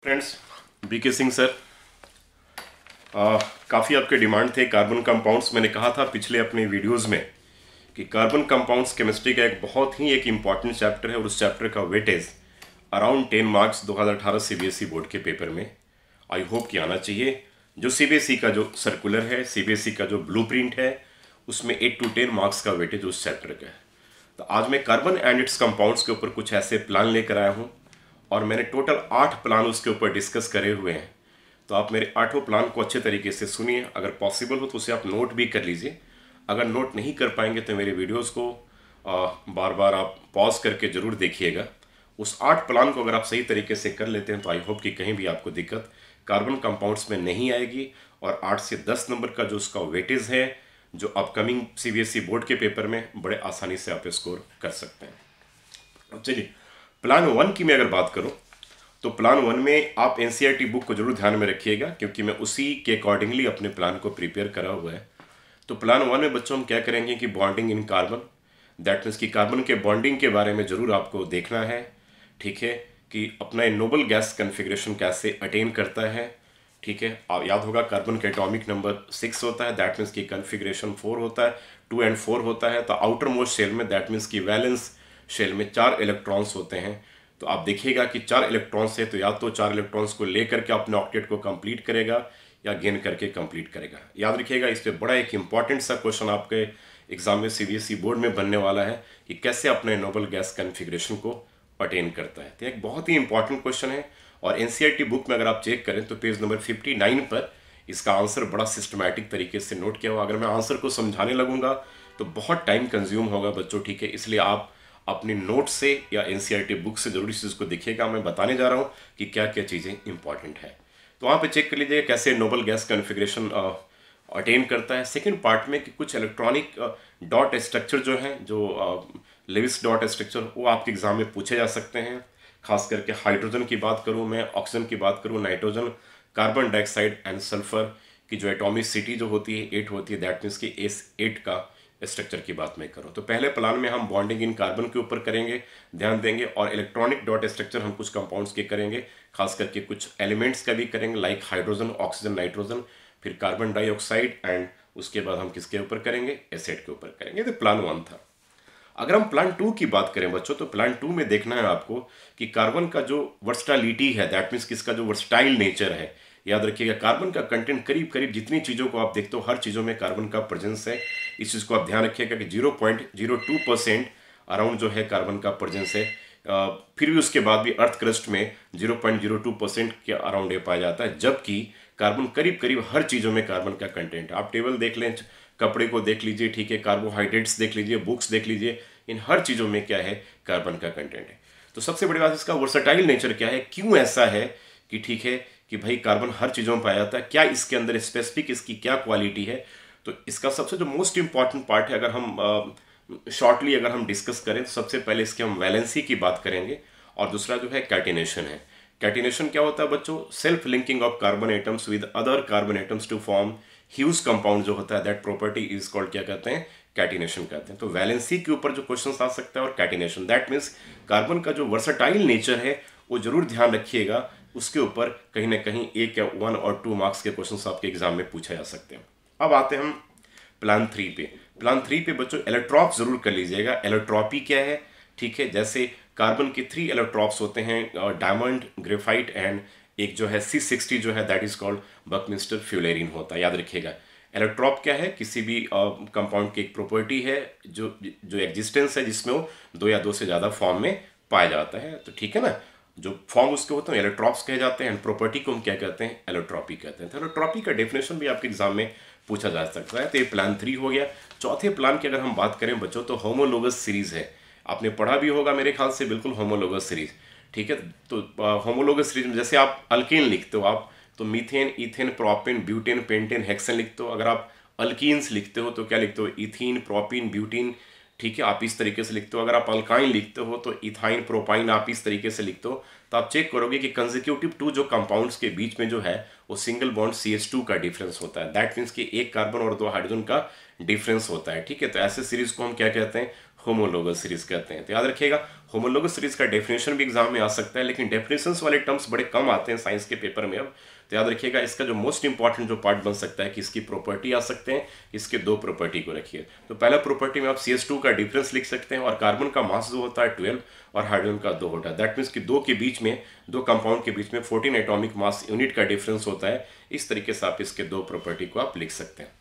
Friends, BK Singh sir, काफ़ी आपके demand थे कार्बन कंपाउंड्स। मैंने कहा था पिछले अपने वीडियोस में कि कार्बन कंपाउंड्स केमिस्ट्री का एक इम्पॉर्टेंट चैप्टर है और उस चैप्टर का weightage around 10 marks 2018 CBSE board के पेपर में आई होप कि आना चाहिए। जो सीबीएसई का जो सर्कुलर है, सीबीएसई का जो ब्लूप्रिंट है, उसमें 8 to 10 मार्क्स का वेटेज उस चैप्टर का है। तो आज मैं कार्बन एंड इट्स कंपाउंड्स के ऊपर कुछ ऐसे प्लान लेकर आया हूँ और मैंने टोटल 8 प्लान उसके ऊपर डिस्कस करे हुए हैं। तो आप मेरे 8 प्लान को अच्छे तरीके से सुनिए। अगर पॉसिबल हो तो उसे आप नोट भी कर लीजिए। अगर नोट नहीं कर पाएंगे तो मेरे वीडियोस को बार बार आप पॉज करके ज़रूर देखिएगा। उस 8 प्लान को अगर आप सही तरीके से कर लेते हैं तो आई होप कि कहीं भी आपको दिक्कत कार्बन कंपाउंड्स में नहीं आएगी और 8 से 10 नंबर का जो उसका वेटेज है, जो अपकमिंग सीबीएसई बोर्ड के पेपर में बड़े आसानी से आप स्कोर कर सकते हैं। चलिए, प्लान 1 की मैं अगर बात करूं तो प्लान 1 में आप एनसीईआरटी बुक को जरूर ध्यान में रखिएगा, क्योंकि मैं उसी के अकॉर्डिंगली अपने प्लान को प्रिपेयर करा हुआ है। तो प्लान 1 में बच्चों हम क्या करेंगे कि bonding in carbon, that means कि कार्बन के बॉन्डिंग के बारे में जरूर आपको देखना है। ठीक है, कि अपना नोबल गैस कन्फिग्रेशन कैसे अटेन करता है। ठीक है, आप याद होगा कार्बन का एटॉमिक नंबर 6 होता है, दैट मीन्स की कन्फिग्रेशन 4 होता है, 2 और 4 होता है। तो आउटर मोस्ट शेल में, दैट मीन्स की वैलेंस शेल में 4 इलेक्ट्रॉन्स होते हैं। तो आप देखिएगा कि 4 इलेक्ट्रॉन्स है तो या तो 4 इलेक्ट्रॉन्स को लेकर के अपने ऑक्टेट को कंप्लीट करेगा या गेन करके कंप्लीट करेगा। याद रखिएगा, इस पे बड़ा एक इंपॉर्टेंट सा क्वेश्चन आपके एग्जाम में सीबीएसई बोर्ड में बनने वाला है कि कैसे अपने नोबल गैस कन्फिग्रेशन को अटेन करता है। तो एक बहुत ही इंपॉर्टेंट क्वेश्चन है और एनसीईआरटी बुक में अगर आप चेक करें तो पेज नंबर 59 पर इसका आंसर बड़ा सिस्टमैटिक तरीके से नोट किया हुआ। अगर मैं आंसर को समझाने लगूंगा तो बहुत टाइम कंज्यूम होगा बच्चों। ठीक है, इसलिए आप अपने नोट से या एनसीईआरटी बुक से जरूर इस चीज़ को देखिएगा। मैं बताने जा रहा हूँ कि क्या क्या चीज़ें इंपॉर्टेंट है। तो वहाँ पे चेक कर लीजिएगा कैसे नोबल गैस कन्फिग्रेशन अटेन करता है। सेकंड पार्ट में कि कुछ इलेक्ट्रॉनिक डॉट स्ट्रक्चर जो हैं, जो लेविस डॉट स्ट्रक्चर, वो आपके एग्जाम में पूछे जा सकते हैं। खास करके हाइड्रोजन की बात करूँ मैं, ऑक्सीजन की बात करूँ, nitrogen, carbon dioxide and sulphur की जो एटॉमिसिटी जो होती है 8 होती है, दैट मीन्स की S8 का स्ट्रक्चर की बात मैं करूँ तो पहले प्लान में हम बॉन्डिंग इन कार्बन के ऊपर करेंगे, ध्यान देंगे, और इलेक्ट्रॉनिक डॉट स्ट्रक्चर हम कुछ कंपाउंड्स के करेंगे, खास करके कुछ एलिमेंट्स का भी करेंगे, लाइक हाइड्रोजन, ऑक्सीजन, नाइट्रोजन, फिर कार्बन डाइऑक्साइड, एंड उसके बाद हम किसके ऊपर करेंगे, एसिड के ऊपर करेंगे। तो प्लान 1 था। अगर हम प्लान 2 की बात करें बच्चों तो प्लान 2 में देखना है आपको कि कार्बन का जो वर्सटाइलिटी है, दैट मीन्स किसका जो वर्सटाइल नेचर है। याद रखिएगा, कार्बन का कंटेंट करीब करीब जितनी चीज़ों को आप देखते हो हर चीज़ों में कार्बन का प्रेजेंस है। इस चीज़ को आप ध्यान रखिएगा कि 0.02% अराउंड जो है कार्बन का प्रेजेंस है। फिर भी उसके बाद भी अर्थ क्रस्ट में 0.02% के अराउंड ये पाया जाता है, जबकि कार्बन करीब करीब हर चीज़ों में कार्बन का कंटेंट है। आप टेबल देख लें, कपड़े को देख लीजिए, ठीक है, कार्बोहाइड्रेट्स देख लीजिए, बुक्स देख लीजिए, इन हर चीज़ों में क्या है, कार्बन का कंटेंट है। तो सबसे बड़ी बात इसका वर्सटाइल नेचर क्या है, क्यों ऐसा है कि ठीक है कि भाई कार्बन हर चीज़ों में पाया जाता है, क्या इसके अंदर स्पेसिफिक इसकी क्या क्वालिटी है। तो इसका सबसे जो मोस्ट इंपॉर्टेंट पार्ट है, अगर हम शॉर्टली अगर हम डिस्कस करें तो सबसे पहले इसके हम वैलेंसी की बात करेंगे और दूसरा जो है कैटिनेशन है। कैटिनेशन क्या होता है बच्चों, self linking of carbon atoms with other carbon atoms to form huge compound जो होता है, दैट प्रॉपर्टी इज कॉल्ड, क्या कहते हैं, कैटिनेशन कहते हैं। तो वैलेंसी के ऊपर जो क्वेश्चन आ सकता है और कैटिनेशन, दैट मीन्स कार्बन का जो वर्सटाइल नेचर है वो जरूर ध्यान रखिएगा। उसके ऊपर कहीं ना कहीं 1 या 1 और 2 मार्क्स के क्वेश्चन आपके एग्जाम में पूछे जा सकते हैं। अब आते हैं हम प्लान 3 पे। प्लान 3 पे बच्चों एलोट्रॉप जरूर कर लीजिएगा। एलोट्रॉपी क्या है, ठीक है, जैसे कार्बन के 3 एलोट्रॉप्स होते हैं, डायमंड, ग्रेफाइट एंड एक जो है C60 जो है, दैट इज कॉल्ड बकमिंस्टर फ्यूलेरिन होता है। याद रखिएगा, एलोट्रॉप क्या है, किसी भी कंपाउंड की एक प्रॉपर्टी है जो एग्जिस्टेंस है जिसमें वो 2 या 2 से ज़्यादा फॉर्म में पाया जाता है। तो ठीक है ना, जो फॉर्म उसके होते हैं एलोट्रॉप्स कहे जाते हैं, एंड प्रॉपर्टी को हम क्या कहते हैं, एलोट्रॉपी कहते हैं। तो एलोट्रॉपी का डेफिनेशन भी आपके एग्जाम में पूछा जा सकता है। तो ये प्लान 3 हो गया। चौथे प्लान की अगर हम बात करें बच्चों तो होमोलोगस सीरीज है। आपने पढ़ा भी होगा मेरे ख्याल से, बिल्कुल होमोलोगस सीरीज, ठीक है। तो होमोलोगस सीरीज में जैसे आप अल्केन लिखते हो आप तो methane, ethane, propane, butane, pentane, hexane लिखते हो। अगर आप अल्कीन्स लिखते हो तो क्या लिखते हो, इथीन, प्रोपीन, ब्यूटीन, ठीक है, आप इस तरीके से लिखते हो। अगर आप अल्काइन लिखते हो तो इथाइन, प्रोपाइन, आप इस तरीके से लिखते हो। तो आप चेक करोगे कि कंसेक्यूटिव 2 जो कंपाउंड्स के बीच में जो है वो सिंगल बॉन्ड CH2 का डिफरेंस होता है, दैट मीन्स कि 1 कार्बन और 2 हाइड्रोजन का डिफरेंस होता है। ठीक है, तो ऐसे सीरीज को हम क्या कहते हैं, होमोलोगस सीरीज कहते हैं। तो याद रखिएगा होमोलोगस सीरीज का डेफिनेशन भी एग्जाम में आ सकता है, लेकिन डेफिनेशंस वाले टर्म्स बड़े कम आते हैं साइंस के पेपर में अब। तो याद रखिएगा इसका जो मोस्ट इंपॉर्टेंट जो पार्ट बन सकता है कि इसकी प्रॉपर्टी आ सकते हैं, इसके दो प्रॉपर्टी को रखिए। तो पहला प्रॉपर्टी में आप CH2 का डिफरेंस लिख सकते हैं और कार्बन का मास जो होता है 12 और हाइड्रोजन का 2 होता है। दैट मीन्स कि दो के बीच में, दो कंपाउंड के बीच में 14 एटॉमिक मास यूनिट का डिफरेंस होता है। इस तरीके से आप इसके दो प्रॉपर्टी को आप लिख सकते हैं।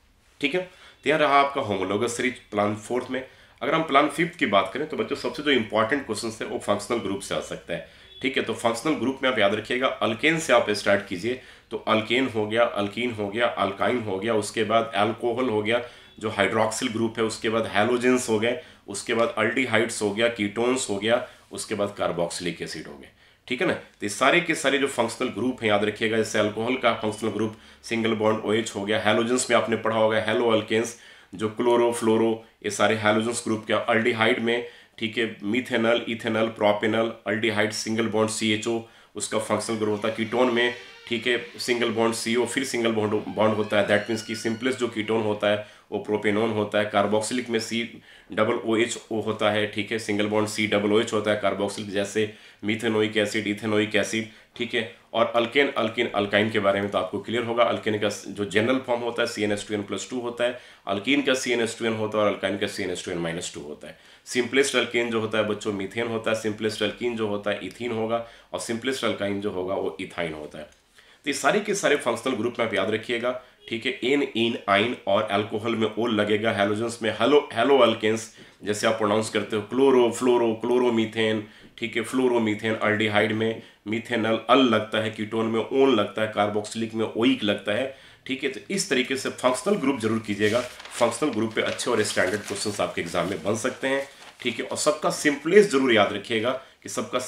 ठीक है, तो यह रहा आपका होमोलोगस सीरीज प्लान 4 में। अगर हम प्लान 5 की बात करें तो बच्चों सबसे जो इंपॉर्टेंट क्वेश्चन है वो फंक्शनल ग्रुप से आ सकता है। ठीक है, तो फंक्शनल ग्रुप में आप याद रखिएगा अल्केन से आप स्टार्ट कीजिए। तो अल्केन हो गया, अल्कीन हो गया, अल्काइन हो गया, उसके बाद अल्कोहल हो गया जो हाइड्रोक्सिल ग्रुप है, उसके बाद हैलोजेंस हो गए, उसके बाद अल्डिहाइड्स हो गया, कीटोन्स हो गया, उसके बाद कार्बोक्सिलिक एसिड हो गए। ठीक है ना, तो ये सारे के सारे जो फंक्शनल ग्रुप हैं याद रखिएगा। जैसे अल्कोहल का functional group single bond OH हो गया, हैलोजेंस में आपने पढ़ा होगा हेलो अल्केन्स जो क्लोरो फ्लोरो, ये सारे हैलोजेंस ग्रुप के। अल्डिहाइड में ठीक है methanal, ethanal, propanal, aldehyde single bond CHO उसका फंक्शनल ग्रुप होता है। कीटोन में ठीक है सिंगल बॉन्ड CO फिर सिंगल बॉन्ड होता है। दैट मीन्स कि सिंपलेस्ट जो कीटोन होता है वो प्रोपेनोन होता है। कार्बोक्सिलिक में COOH होता है। ठीक है, सिंगल बॉन्ड COOH होता है कार्बोक्सिलिक, जैसे मिथेनोइक एसिड, इथेनोइक एसिड। ठीक है, और अल्केन अल्किन अल्काइन के बारे में तो आपको क्लियर होगा। अल्केन का जो जनरल फॉर्म होता है CnH2n+2 होता है, अल्कीन का CnH2n होता है और अल्काइन का CnH2n-2 होता है। सिंपलेस्ट अल्केन जो होता है बच्चों मीथेन होता है, सिंपलेस्ट अल्कीन जो होता है इथीन होगा और सिंपलेस्ट अल्काइन जो होगा वो इथाइन होता है। तो ये सारे के सारे फंक्शनल ग्रुप में आप याद रखिएगा। ठीक है, एन, इन, आइन और अल्कोहल में ओल लगेगा। हैलोजेंस में हेलो अल्केन्स जैसे आप प्रोनाउंस करते हो, क्लोरो फ्लोरो, क्लोरोमीथेन। ठीक है, फ्लोरोमीथेन। अल्डिहाइड में मिथेनल अल लगता है, कीटोन में ओन लगता है, कार्बोक्सिलिक में ओइक लगता है। ठीक है, तो इस तरीके से फंक्शनल ग्रुप जरूर कीजिएगा। फंक्शनल ग्रुप पे अच्छे और स्टैंडर्ड क्वेश्चंस आपके एग्जाम में बन सकते हैं। ठीक है, और सबका सिंपलेस्ट जरूर याद रखिएगा कि सबका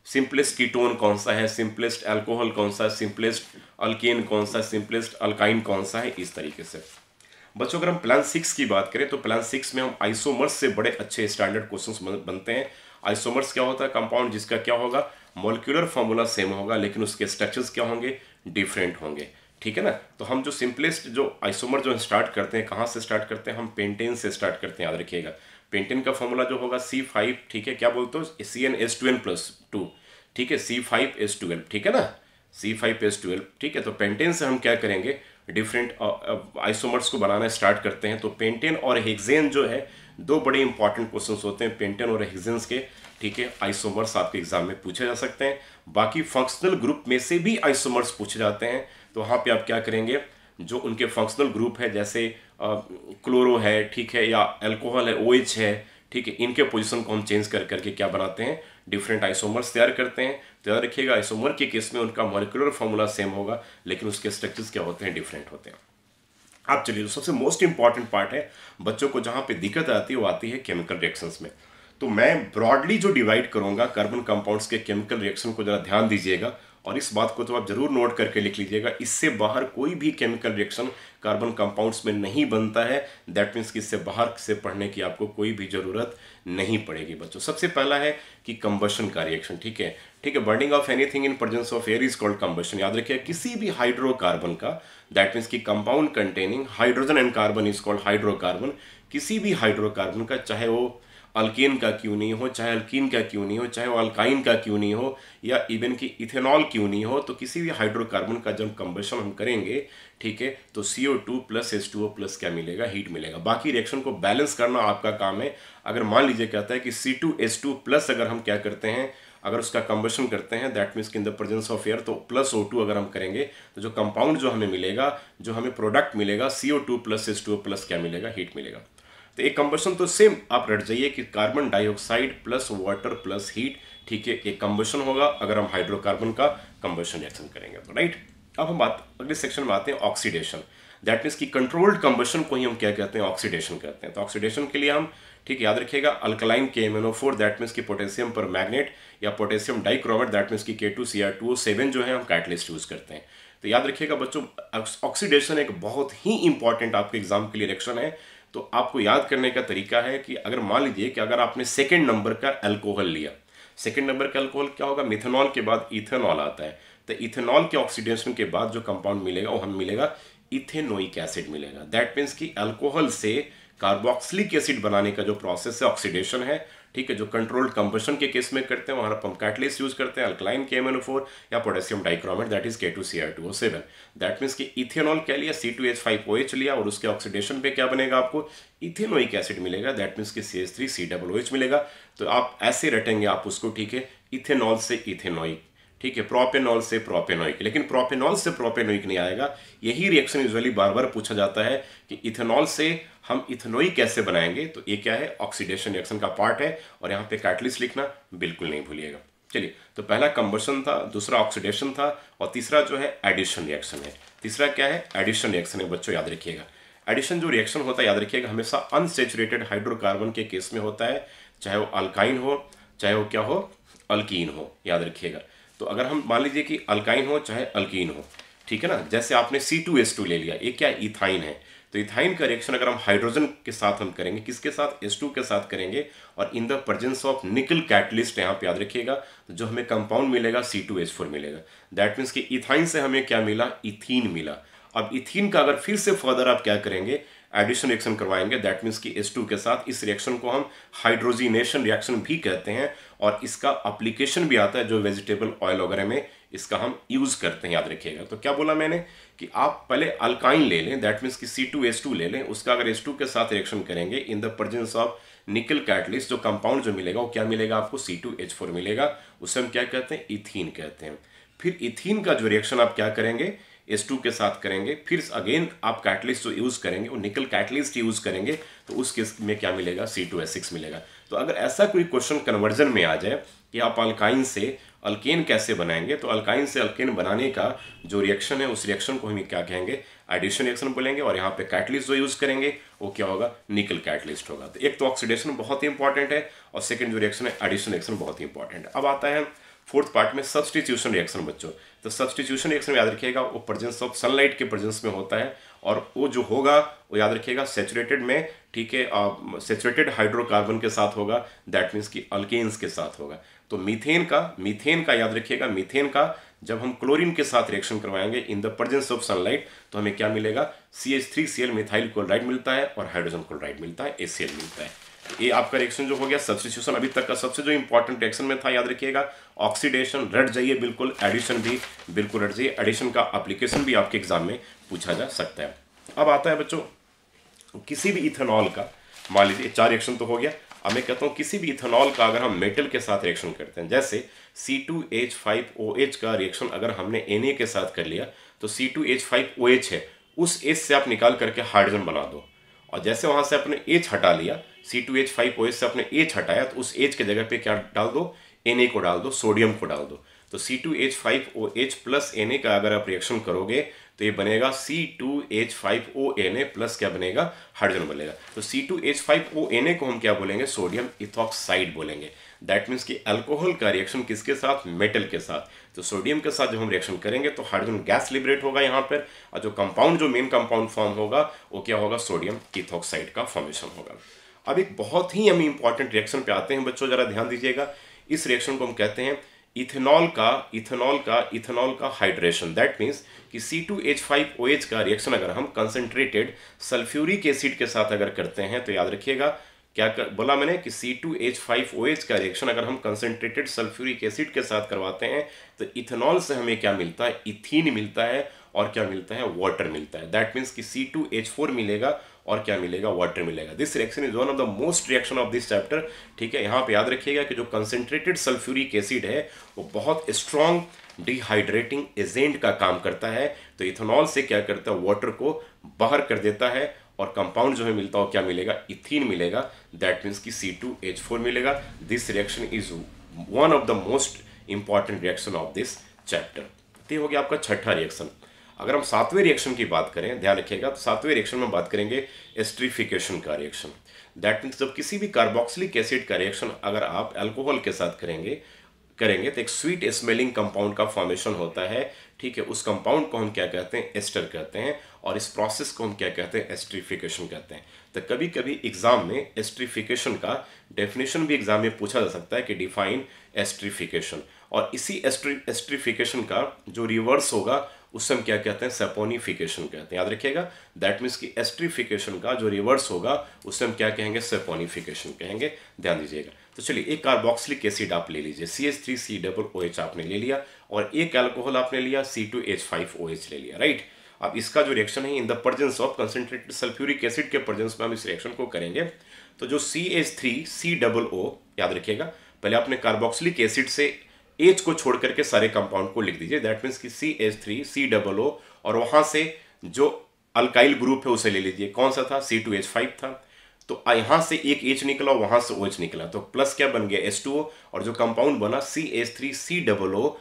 सिंपलेस्ट कीटोन कौन सा है, सिंपलेस्ट अल्कोहल कौन सा है, सिंपलेस्ट अल्केन कौन सा है, सिंपलेस्ट अल्काइन कौन सा है। इस तरीके से बच्चों अगर हम प्लान 6 की बात करें तो प्लान 6 में हम आइसोमर्स से बड़े अच्छे स्टैंडर्ड क्वेश्चंस बनते हैं। आइसोमर्स क्या होता है? कंपाउंड जिसका क्या होगा, मॉलिक्यूलर फॉर्मूला सेम होगा लेकिन उसके स्ट्रक्चर्स क्या होंगे, डिफरेंट होंगे। ठीक है ना, तो हम जो सिंपलेस्ट जो आइसोमर जो स्टार्ट करते हैं, कहाँ से स्टार्ट करते हैं, हम पेंटेन से स्टार्ट करते हैं। याद रखिएगा पेंटेन का फॉर्मूला जो होगा C5, ठीक है, क्या बोलते हो, CnH2n+2। ठीक है, C5H12, ठीक है ना, C5H12। ठीक है, तो पेंटेन से हम क्या करेंगे, डिफरेंट आइसोमर्स को बनाना स्टार्ट करते हैं। तो पेंटेन और हेक्सेन जो है दो बड़े इंपॉर्टेंट क्वेश्चंस होते हैं पेंटेन और हेक्सेन के। ठीक है, आइसोमर्स आपके एग्जाम में पूछे जा सकते हैं। बाकी फंक्शनल ग्रुप में से भी आइसोमर्स पूछे जाते हैं। तो वहाँ पे आप क्या करेंगे, जो उनके फंक्शनल ग्रुप है जैसे क्लोरो है, ठीक है, या अल्कोहल है, OH है, ठीक है, इनके पोजीशन को हम चेंज कर करके क्या बनाते हैं, डिफरेंट आइसोमर्स तैयार करते हैं। तो याद रखिएगा आइसोमर के केस में उनका मॉलिक्यूलर फॉर्मूला सेम होगा लेकिन उसके स्ट्रक्चर्स क्या होते हैं, डिफरेंट होते हैं। अब चलिए जो सबसे मोस्ट इंपॉर्टेंट पार्ट है बच्चों को जहाँ पे दिक्कत आती है वो आती है केमिकल रिएक्शंस में। तो मैं ब्रॉडली जो डिवाइड करूंगा कार्बन कंपाउंड्स के केमिकल रिएक्शन को जरा ध्यान दीजिएगा और इस बात को तो आप जरूर नोट करके लिख लीजिएगा। इससे बाहर कोई भी केमिकल रिएक्शन कार्बन कंपाउंड्स में नहीं बनता है। दैट मीन्स कि इससे बाहर से पढ़ने की आपको कोई भी जरूरत नहीं पड़ेगी बच्चों। सबसे पहला है कि कंबशन का रिएक्शन। ठीक है, ठीक है, burning of anything in presence of air is called combustion. याद रखिए किसी भी हाइड्रोकार्बन का, दैट मीन्स कि compound containing hydrogen and carbon is called hydrocarbon. किसी भी हाइड्रोकार्बन का, चाहे वो अल्केन का क्यों नहीं हो, चाहे अल्कीन का क्यों नहीं हो, चाहे वो अल्काइन का क्यों नहीं हो, या इवन कि इथेनॉल क्यों नहीं हो, तो किसी भी हाइड्रोकार्बन का जब कंबशन हम करेंगे, ठीक है, तो CO2 + H2O+ क्या मिलेगा, हीट मिलेगा। बाकी रिएक्शन को बैलेंस करना आपका काम है। अगर मान लीजिए कहता है कि C2H2+ अगर हम क्या करते हैं, अगर उसका कंबशन करते हैं, that means in the presence of air, तो +O2 अगर हम करेंगे तो जो कंपाउंड जो हमें मिलेगा, जो हमें प्रोडक्ट मिलेगा CO2 + H2O+ क्या मिलेगा, हीट मिलेगा। तो एक कंबशन तो सेम आप रट जाइए कि कार्बन डाइऑक्साइड + वाटर + हीट, ठीक है, एक कंबशन होगा अगर हम हाइड्रोकार्बन का कंबशन रिएक्शन करेंगे तो, राइट। अब हम अगले सेक्शन में आते हैं ऑक्सीडेशन। दैट मीन्स कि कंट्रोल्ड कंबशन को ही हम क्या कहते हैं, ऑक्सीडेशन कहते हैं। तो ऑक्सीडेशन के लिए हम, ठीक याद रखिएगा, अल्कलाइन KMnO4 दैट मीन्स कि पोटेशियम पर मैग्नेट, या पोटेशियम डाइक्रोमेट दैट मीन्स कि K2Cr2O7 जो है हम कैटलिस्ट यूज करते हैं। तो याद रखिएगा बच्चों ऑक्सीडेशन एक बहुत ही इंपॉर्टेंट आपके एग्जाम के लिए रिएक्शन है। तो आपको याद करने का तरीका है कि अगर मान लीजिए कि अगर आपने सेकेंड नंबर का अल्कोहल लिया, सेकेंड नंबर का अल्कोहल क्या होगा, मिथेनॉल के बाद इथेनॉल आता है। तो इथेनॉल के ऑक्सीडेशन के बाद जो कंपाउंड मिलेगा वो हमें मिलेगा इथेनोइक एसिड मिलेगा। दैट मीन्स कि अल्कोहल से कार्बोक्सिलिक एसिड बनाने का जो प्रोसेस है ऑक्सीडेशन है, ठीक है, जो कंट्रोल्ड कंबशन के केस में करते हैं वहाँ पर हम कैटलिस्ट यूज करते हैं अल्कलाइन KMnO4 या potassium dichromate that is K2Cr2O7। That means कि इथेनॉल क्या लिया, C2H5OH लिया और उसके ऑक्सीडेशन पे क्या बनेगा, आपको इथेनोइक एसिड मिलेगा, दैट मीन्स कि CH3COOH मिलेगा। तो आप ऐसे रटेंगे आप उसको, ठीक है, इथेनॉल से इथेनोइक, ठीक है, प्रोपेनॉल से प्रोपेनोइक, लेकिन प्रोपेनॉल से प्रोपेनोइक नहीं आएगा। यही रिएक्शन यूजुअली बार बार पूछा जाता है कि इथेनॉल से हम इथेनोइक कैसे बनाएंगे। तो ये क्या है, ऑक्सीडेशन रिएक्शन का पार्ट है और यहाँ पे कैटलिस्ट लिखना बिल्कुल नहीं भूलिएगा। चलिए, तो पहला कंबशन था, दूसरा ऑक्सीडेशन था और तीसरा जो है एडिशन रिएक्शन है। तीसरा क्या है, एडिशन रिएक्शन है बच्चों, याद रखिएगा। एडिशन जो रिएक्शन होता है, याद रखिएगा, हमेशा अनसेचुरेटेड हाइड्रोकार्बन के केस में होता है, चाहे वो अल्काइन हो चाहे वो क्या हो, अल्कीन हो, याद रखिएगा। तो अगर हम मान लीजिए कि अल्काइन हो चाहे अल्कीन हो, ठीक है ना, जैसे आपने C2H2 ले लिया, ये क्या इथाइन है, तो इथाइन का रिएक्शन अगर हम हाइड्रोजन के साथ हम करेंगे, किसके साथ, H2 के साथ करेंगे और इन द प्रेजेंस ऑफ निकल कैटलिस्ट, यहाँ पे याद रखिएगा, तो जो हमें कंपाउंड मिलेगा C2H4 मिलेगा। दैट मीन्स कि इथाइन से हमें क्या मिला, इथीन मिला। अब इथीन का अगर फिर से फर्दर आप क्या करेंगे, एडिशन रिएक्शन करवाएंगे, दैट मीन्स कि H2 के साथ। इस रिएक्शन को हम हाइड्रोजिनेशन रिएक्शन भी कहते हैं और इसका एप्लीकेशन भी आता है जो वेजिटेबल ऑयल वगैरह में इसका हम यूज करते हैं, याद रखिएगा। तो क्या बोला मैंने कि आप पहले अल्काइन ले लें, दैट मीन्स कि C2H2 ले लें, उसका अगर H2 के साथ रिएक्शन करेंगे इन द प्रेजेंस ऑफ निकल कैटलिस्ट, जो कंपाउंड जो मिलेगा वो क्या मिलेगा आपको, C2H4 मिलेगा। उसे हम क्या कहते हैं, इथीन कहते हैं। फिर इथीन का जो रिएक्शन आप क्या करेंगे, H2 के साथ करेंगे, फिर अगेन आप कैटलिस्ट जो यूज करेंगे वो निकल कैटलिस्ट यूज करेंगे, तो उस केस में क्या मिलेगा, C2H6 मिलेगा। तो अगर ऐसा कोई क्वेश्चन कन्वर्जन में आ जाए कि आप अल्काइन से अल्केन कैसे बनाएंगे, तो अल्काइन से अल्केन बनाने का जो रिएक्शन है उस रिएक्शन को हम क्या कहेंगे, एडिशन रिएक्शन बोलेंगे और यहाँ पे कैटलिस्ट जो यूज करेंगे वो क्या होगा, निकल कैटलिस्ट होगा। तो एक तो ऑक्सीडेशन बहुत ही इंपॉर्टेंट है और सेकंड जो रिएक्शन है एडिशन रिएक्शन बहुत ही इंपॉर्टेंट है। अब आता है फोर्थ पार्ट में सब्सटीट्यूशन रिएक्शन बच्चों। तो सब्सटीट्यूशन रिएक्शन याद रखिएगा वो प्रेजेंस ऑफ सनलाइट के प्रेजेंस में होता है और वो जो होगा वो याद रखिएगा सेचुरेटेड में, ठीक है, सेचुरेटेड हाइड्रोकार्बन के साथ होगा, दैट मीन्स कि अल्केन्स के साथ होगा। तो मीथेन का याद रखिएगा, मीथेन का जब हम क्लोरीन के साथ रिएक्शन करवाएंगे in the presence of sunlight तो हमें क्या मिलेगा, CH3Cl मिथाइल क्लोराइड मिलता है और हाइड्रोजन क्लोराइड मिलता है, HCl मिलता है। ये आपका रिएक्शन जो हो गया सब्स्टिट्यूशन अभी तक का सबसे जो इंपॉर्टेंट रिएक्शन में था, याद रखिएगा। ऑक्सीडेशन रट जाइए बिल्कुल, एडिशन भी बिल्कुल रट जाइए, एडिशन का एप्लीकेशन भी आपके एग्जाम में पूछा जा सकता है। अब आता है बच्चों किसी भी इथेनॉल का, मान लीजिए 4 रिएक्शन तो हो गया। अब मैं कहता हूँ किसी भी इथेनॉल का अगर हम मेटल के साथ रिएक्शन करते हैं, जैसे C2H5OH का रिएक्शन अगर हमने Na के साथ कर लिया तो C2H5OH है, उस H से आप निकाल करके हाइड्रोजन बना दो और जैसे वहां से अपने H हटा लिया, C2H5OH से अपने H हटाया तो उस H के जगह पे क्या डाल दो, Na को डाल दो, सोडियम को डाल दो। तो C2H5OH प्लस Na का अगर आप रिएक्शन करोगे तो ये बनेगा C2H5ONa प्लस क्या बनेगा, हाइड्रोजन बनेगा। तो C2H5ONa को हम क्या बोलेंगे, सोडियम इथॉक्साइड बोलेंगे। दैट मीन्स कि अल्कोहल का रिएक्शन किसके साथ, मेटल के साथ। तो सोडियम के साथ जब हम रिएक्शन करेंगे तो हाइड्रोजन गैस लिबरेट होगा यहाँ पर और जो कंपाउंड, जो मेन कंपाउंड फॉर्म होगा वो क्या होगा, सोडियम इथॉक्साइड का फॉर्मेशन होगा। अब एक बहुत ही हम इंपॉर्टेंट रिएक्शन पे आते हैं बच्चों, जरा ध्यान दीजिएगा। इस रिएक्शन को हम कहते हैं इथेनॉल का हाइड्रेशन। दैट मीन्स कि C2H5OH का रिएक्शन अगर हम कंसंट्रेटेड सल्फ्यूरिक एसिड के साथ अगर करते हैं तो याद रखिएगा बोला मैंने कि C2H5OH का रिएक्शन अगर हम कंसंट्रेटेड सल्फ्यूरिक एसिड के साथ करवाते हैं तो इथेनॉल से हमें क्या मिलता है, इथीन मिलता है और क्या मिलता है, वाटर मिलता है। दैट मीन्स कि C2H4 मिलेगा और क्या मिलेगा, वाटर मिलेगा। This reaction is one of the most reaction of this chapter. ठीक है, यहाँ पे याद रखिएगा कि जो कंसंट्रेटेड सल्फ्यूरिक एसिड है वो बहुत स्ट्रॉन्ग डिहाइड्रेटिंग एजेंट का काम करता है। तो इथेनॉल से क्या करता है, वाटर को बाहर कर देता है और कंपाउंड जो है मिलता हो क्या मिलेगा, इथीन मिलेगा। दैट मीन्स कि C2H4 मिलेगा। This reaction is one of the most important reaction of this chapter. तो हो गया आपका छठा रिएक्शन। अगर हम सातवें रिएक्शन की बात करें, ध्यान रखिएगा, तो सातवें रिएक्शन में बात करेंगे एस्ट्रिफिकेशन का रिएक्शन। दैट मीन्स जब किसी भी कार्बोक्सिलिक एसिड का रिएक्शन अगर आप अल्कोहल के साथ करेंगे तो एक स्वीट स्मेलिंग कंपाउंड का फॉर्मेशन होता है। ठीक है, उस कंपाउंड को हम क्या कहते हैं, एस्टर कहते हैं और इस प्रोसेस को हम क्या कहते हैं, एस्ट्रिफिकेशन कहते हैं। तो कभी कभी एग्जाम में एस्ट्रिफिकेशन का डेफिनेशन भी एग्जाम में पूछा जा सकता है कि डिफाइन एस्ट्रिफिकेशन, और इसी एस्ट्रिफिकेशन का जो रिवर्स होगा उससे हम क्या कहते हैं, सैपोनिफिकेशन कहते हैं। याद रखिएगा, दैट मीन्स कि एस्ट्रिफिकेशन का जो रिवर्स होगा उससे हम क्या कहेंगे, सैपोनिफिकेशन कहेंगे। ध्यान दीजिएगा। तो चलिए, एक कार्बोक्सिलिक एसिड आप ले लीजिए, CH3COOH आपने ले लिया, और एक अल्कोहल आपने लिया, C2H5OH ले लिया, राइट। अब इसका जो रिएक्शन है in the presence of concentrated sulphuric acid के प्रेजेंस में हम इस रिएक्शन को करेंगे। तो जो CH3COO, याद रखिएगा, पहले आपने कार्बोक्सिलिक एसिड से H को छोड़ करके सारे कंपाउंड को लिख दीजिए। दैट मीन्स कि CH3COO, और वहां से जो अल्काइल ग्रुप है उसे ले लीजिए। कौन सा था, C2H5 था। तो यहां से एक H निकला, वहां से OH निकला, तो प्लस क्या बन गया, H2O, और जो कंपाउंड बना CH3COO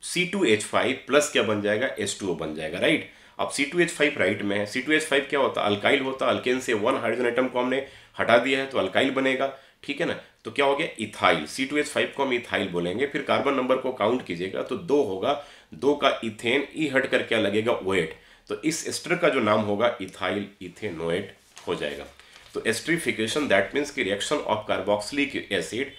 C2H5 प्लस क्या बन जाएगा, H2O बन जाएगा, राइट। अब C2H5 राइट में है, C2H5 क्या होता है, अल्काइल होता है। अल्केन से 1 हाइड्रोजन एटम को हमने हटा दिया है तो अल्काइल बनेगा, ठीक है ना। तो क्या हो गया, इथाइल। C2H5 को हम इथाइल बोलेंगे। फिर कार्बन नंबर को काउंट कीजिएगा तो 2 होगा, 2 का इथेन, ई हट कर क्या लगेगा, ओएट। तो इस एस्टर का जो नाम होगा इथाइल इथेनोएट हो जाएगा। तो एस्ट्रिफिकेशन दैट मीन्स की reaction of carboxylic acid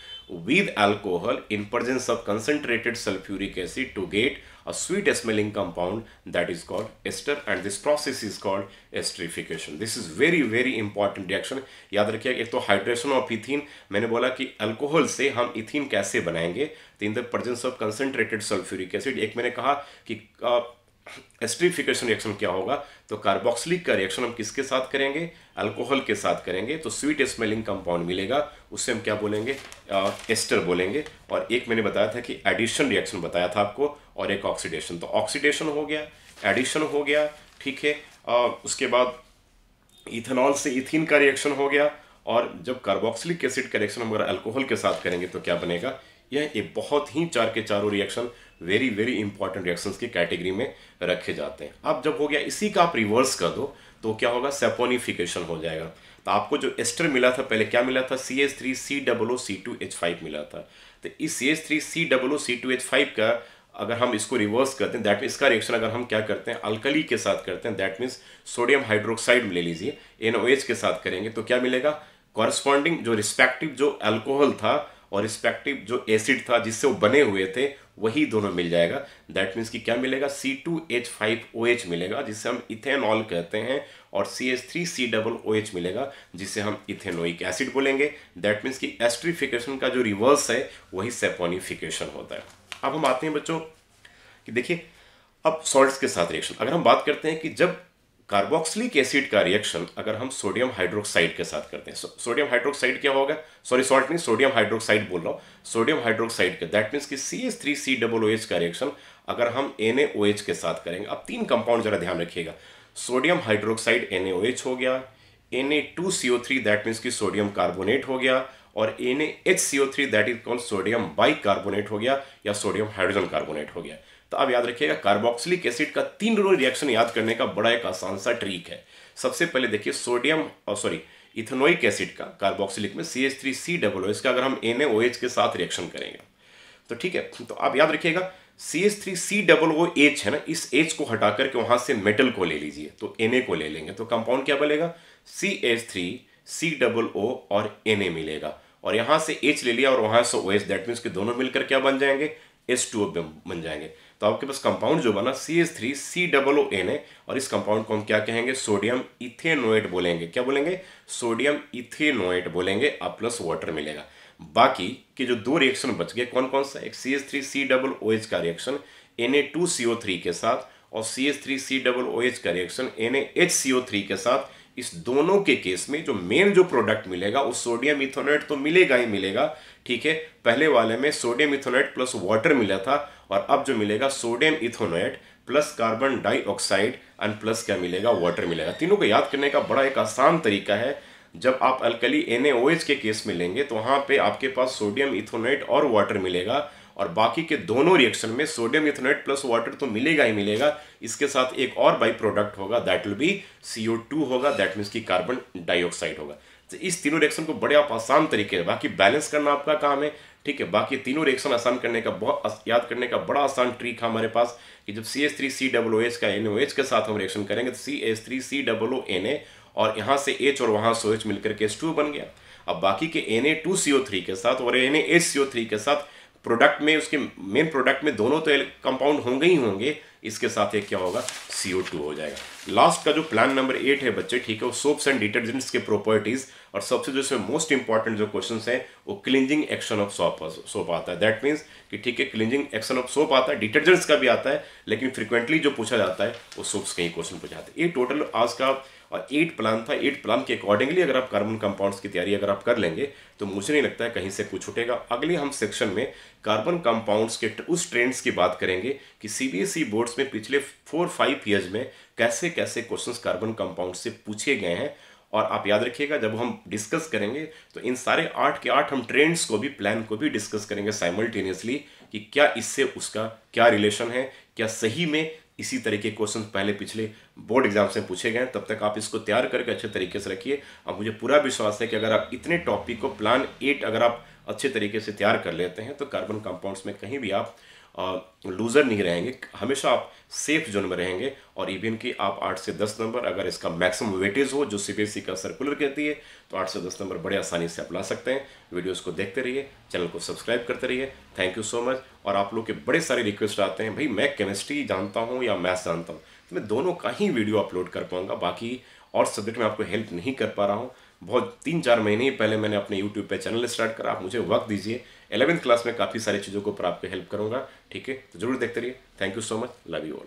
with alcohol in presence of concentrated sulfuric acid to get a sweet smelling compound that is called ester, and this process is called esterification. This is very important reaction. याद रखिए, एक तो hydration of ethene, मैंने बोला कि alcohol से हम ethene कैसे बनाएंगे, तो in the presence of concentrated sulphuric acid. एक मैंने कहा कि एस्टरीफिकेशन रिएक्शन क्या होगा, तो कार्बोक्सिलिक का रिएक्शन हम किसके साथ करेंगे, अल्कोहल के साथ करेंगे, तो स्वीट स्मेलिंग कंपाउंड मिलेगा, उससे हम क्या बोलेंगे, एस्टर बोलेंगे। और एक मैंने बताया था कि एडिशन रिएक्शन बताया था आपको, और एक ऑक्सीडेशन। तो ऑक्सीडेशन हो गया, एडिशन हो गया, ठीक है। उसके बाद इथेनॉल से इथीन का रिएक्शन हो गया, और जब कार्बोक्सिलिक एसिड का रिएक्शन हम अगर अल्कोहल के साथ करेंगे तो क्या बनेगा, यह एक बहुत ही चार के चारों रिएक्शन वेरी इंपॉर्टेंट रिएक्शंस की कैटेगरी में रखे जाते हैं। अब जब हो गया, इसी का आप रिवर्स कर दो तो क्या होगा, सैपोनिफिकेशन हो जाएगा। तो आपको जो एस्टर मिला था, पहले क्या मिला था, CH3COO C2H5 मिला था। तो इस CH3COO C2H5 का अगर हम इसको रिवर्स करते हैं, दैट मीन इसका रिएक्शन अगर हम क्या करते हैं, अल्कली के साथ करते हैं, दैट मीन्स सोडियम हाइड्रोक्साइड ले लीजिए, NOH के साथ करेंगे तो क्या मिलेगा, कॉरस्पॉन्डिंग जो रिस्पेक्टिव जो अल्कोहल था और रिस्पेक्टिव जो एसिड था जिससे वो बने हुए थे, वही दोनों मिल जाएगा। दैट मीन्स कि क्या मिलेगा, C2H5OH मिलेगा जिसे हम इथेनॉल कहते हैं, और CH3COOH मिलेगा जिसे हम इथेनोइक एसिड बोलेंगे। दैट मीन्स कि एस्टरीफिकेशन का जो रिवर्स है वही सैपोनिफिकेशन होता है। अब हम आते हैं बच्चों कि देखिए, अब सॉल्ट्स के साथ रिएक्शन अगर हम बात करते हैं कि जब कार्बोक्सिलिक एसिड का रिएक्शन अगर हम सोडियम हाइड्रोक्साइड के साथ करते हैं, सोडियम हाइड्रोक्साइड क्या होगा, सॉरी सॉल्ट नहीं, सोडियम हाइड्रोक्साइड बोल रहा हूँ, सोडियम हाइड्रोक्साइड का, दैट मीन्स कि CH3COOH का रिएक्शन अगर हम NaOH के साथ करेंगे। अब 3 कंपाउंड जरा ध्यान रखिएगा, सोडियम हाइड्रोक्साइड NaOH हो गया, Na2CO3 दैट मीन्स कि सोडियम कार्बोनेट हो गया, और NaHCO3 that is called sodium bicarbonate हो गया या सोडियम हाइड्रोजन कार्बोनेट हो गया। तो अब याद रखिएगा, कार्बोक्सिलिक एसिड का 3 रिएक्शन याद करने का बड़ा एक आसान सा ट्रिक है। सबसे पहले देखिए, इथेनोइक एसिड का कार्बोक्सिलिक में CH3COO, इसका अगर हम NaOH के साथ रिएक्शन करेंगे तो ठीक है। तो आप याद रखिएगा, CH3COOH है ना, इस H को हटा करके वहां से मेटल को ले लीजिए, तो Na को ले लेंगे, तो कंपाउंड क्या बनेगा, CH3COO और Na मिलेगा, और यहां से H ले लिया और वहां से OH, दैट मीन्स कि दोनों मिलकर क्या बन जाएंगे, H2O बन जाएंगे। तो आपके पास कंपाउंड जो बना CH3COONA, और इस कंपाउंड को हम क्या कहेंगे, सोडियम इथेनोएट बोलेंगे। क्या बोलेंगे, सोडियम इथेनोएट बोलेंगे, अब प्लस वाटर मिलेगा। बाकी के जो 2 रिएक्शन बच गए, कौन कौन सा, एक CH3COOH का रिएक्शन Na2CO3 के साथ, और CH3COOH का रिएक्शन NaHCO3 के साथ। इस दोनों के केस में जो मेन जो प्रोडक्ट मिलेगा वो सोडियम इथेनोएट तो मिलेगा ही मिलेगा, ठीक है। पहले वाले में सोडियम इथेनोएट प्लस वाटर मिला था, और अब जो मिलेगा sodium ethanoate plus carbon dioxide and plus क्या मिलेगा, वाटर मिलेगा। तीनों को याद करने का बड़ा एक आसान तरीका है। जब आप अल्कली NaOH के केस में लेंगे तो वहां पे आपके पास सोडियम इथेनोएट और वाटर मिलेगा, और बाकी के दोनों रिएक्शन में सोडियम इथेनोएट प्लस वाटर तो मिलेगा ही मिलेगा, इसके साथ एक और बाई प्रोडक्ट होगा, दैट विल बी CO2 होगा, दैट मीन्स की कार्बन डाइऑक्साइड होगा। तो इस तीनों रिएक्शन को बड़े आप आसान तरीके से, बाकी बैलेंस करना आपका काम है, ठीक है। बाकी तीनों रिएक्शन आसान करने का बहुत याद करने का बड़ा आसान ट्रिक है हमारे पास, कि जब CH3COOH का NaOH के साथ हम रिएक्शन करेंगे तो CH3COONA, और यहाँ से H और वहाँ से OH मिलकर के H2 बन गया। अब बाकी के Na2CO3 के साथ और NaHCO3 के साथ प्रोडक्ट में, उसके मेन प्रोडक्ट में दोनों तो कंपाउंड होंगे ही होंगे, इसके साथ एक क्या होगा, CO2 हो जाएगा। लास्ट का जो प्लान नंबर 8 है बच्चे, ठीक है, वो सोप्स एंड डिटर्जेंट्स के प्रॉपर्टीज, और सबसे जो इसमें मोस्ट इंपॉर्टेंट जो क्वेश्चन है वो क्लींजिंग एक्शन ऑफ सोप आता है। दैट मीन्स कि ठीक है, क्लींजिंग एक्शन ऑफ सोप आता है, डिटर्जेंट्स का भी आता है, लेकिन फ्रिक्वेंटली जो पूछा जाता है वो सोप्स के ही क्वेश्चन पूछा जाता है। ये टोटल आज का 8 प्लान था। 8 प्लान के अकॉर्डिंगली अगर आप कार्बन कंपाउंड्स की तैयारी अगर आप कर लेंगे तो मुझे नहीं लगता है कहीं से कुछ छूटेगा। अगले हम सेक्शन में कार्बन कंपाउंड्स के उस ट्रेंड्स की बात करेंगे कि CBSE बोर्ड्स में पिछले 4-5 ईयर्स में कैसे कैसे क्वेश्चंस कार्बन कंपाउंड से पूछे गए हैं। और आप याद रखिएगा, जब हम डिस्कस करेंगे तो इन सारे 8 के 8 हम ट्रेंड्स को भी, प्लान को भी डिस्कस करेंगे साइमल्टेनियसली कि क्या इससे उसका क्या रिलेशन है, क्या सही में इसी तरह के क्वेश्चन पहले पिछले बोर्ड एग्जाम से पूछे गए। तब तक आप इसको तैयार करके अच्छे तरीके से रखिए। अब मुझे पूरा विश्वास है कि अगर आप इतने टॉपिक को प्लान 8 अगर आप अच्छे तरीके से तैयार कर लेते हैं तो कार्बन कंपाउंड्स में कहीं भी आप लूज़र नहीं रहेंगे, हमेशा आप सेफ जोन में रहेंगे। और इवन कि आप 8 से 10 नंबर अगर इसका मैक्सिमम वेटेज हो जो CBSE का सर्कुलर कहती है, तो 8 से 10 नंबर बड़े आसानी से आप ला सकते हैं। वीडियोस को देखते रहिए, चैनल को सब्सक्राइब करते रहिए। Thank you so much. और आप लोग के बड़े सारे रिक्वेस्ट आते हैं, भाई मैं केमिस्ट्री जानता हूँ या मैथ्स जानता हूँ, तो मैं दोनों का ही वीडियो अपलोड कर पाऊँगा, बाकी और सब्जेक्ट में आपको हेल्प नहीं कर पा रहा हूँ। बहुत 3-4 महीने ही पहले मैंने अपने यूट्यूब पे चैनल स्टार्ट करा, आप मुझे वक्त दीजिए। 11th क्लास में काफ़ी सारी चीज़ों को पर आपको हेल्प करूँगा, ठीक है, तो जरूर देखते रहिए। Thank you so much, love you all.